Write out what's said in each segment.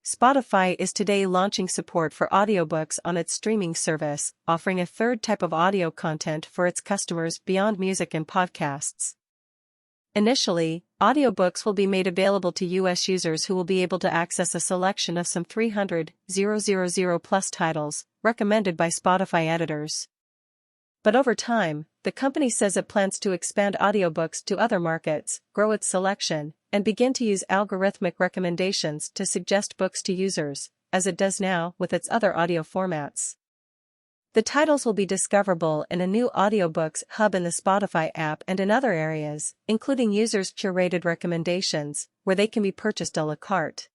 Spotify is today launching support for audiobooks on its streaming service, offering a third type of audio content for its customers beyond music and podcasts. Initially, audiobooks will be made available to U.S. users who will be able to access a selection of some 300,000 plus titles, recommended by Spotify editors. But over time, the company says it plans to expand audiobooks to other markets, grow its selection, and begin to use algorithmic recommendations to suggest books to users, as it does now with its other audio formats. The titles will be discoverable in a new audiobooks hub in the Spotify app and in other areas, including users' curated recommendations, where they can be purchased a la carte.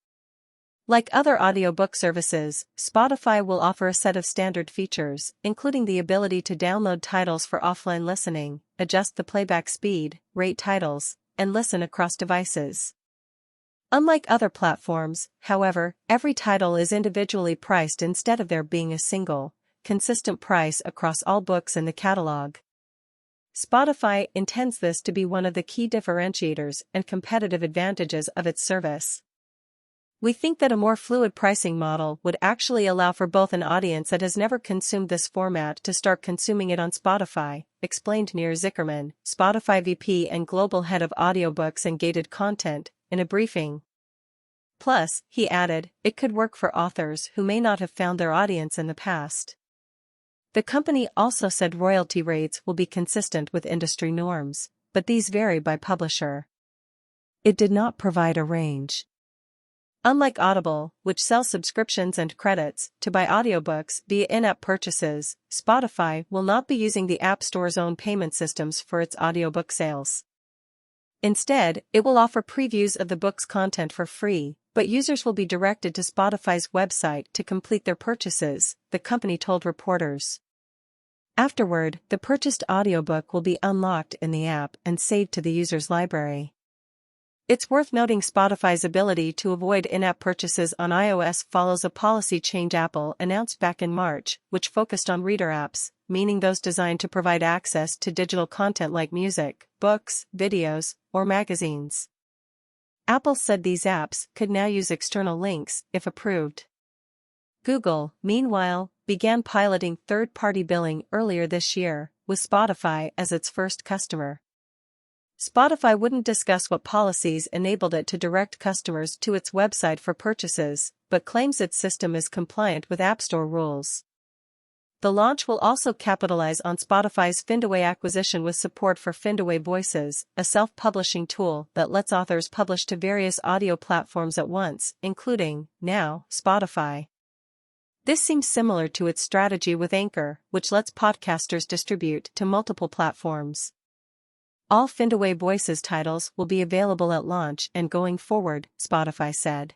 Like other audiobook services, Spotify will offer a set of standard features, including the ability to download titles for offline listening, adjust the playback speed, rate titles, and listen across devices. Unlike other platforms, however, every title is individually priced instead of there being a single, consistent price across all books in the catalog. Spotify intends this to be one of the key differentiators and competitive advantages of its service. We think that a more fluid pricing model would actually allow for both an audience that has never consumed this format to start consuming it on Spotify, explained Nir Zickerman, Spotify VP and Global Head of Audiobooks and Gated Content, in a briefing. Plus, he added, it could work for authors who may not have found their audience in the past. The company also said royalty rates will be consistent with industry norms, but these vary by publisher. It did not provide a range. Unlike Audible, which sells subscriptions and credits to buy audiobooks via in-app purchases, Spotify will not be using the App Store's own payment systems for its audiobook sales. Instead, it will offer previews of the book's content for free, but users will be directed to Spotify's website to complete their purchases, the company told reporters. Afterward, the purchased audiobook will be unlocked in the app and saved to the user's library. It's worth noting Spotify's ability to avoid in-app purchases on iOS follows a policy change Apple announced back in March, which focused on reader apps, meaning those designed to provide access to digital content like music, books, videos, or magazines. Apple said these apps could now use external links, if approved. Google, meanwhile, began piloting third-party billing earlier this year, with Spotify as its first customer. Spotify wouldn't discuss what policies enabled it to direct customers to its website for purchases, but claims its system is compliant with App Store rules. The launch will also capitalize on Spotify's Findaway acquisition with support for Findaway Voices, a self-publishing tool that lets authors publish to various audio platforms at once, including, now, Spotify. This seems similar to its strategy with Anchor, which lets podcasters distribute to multiple platforms. All Findaway Voices titles will be available at launch and going forward, Spotify said.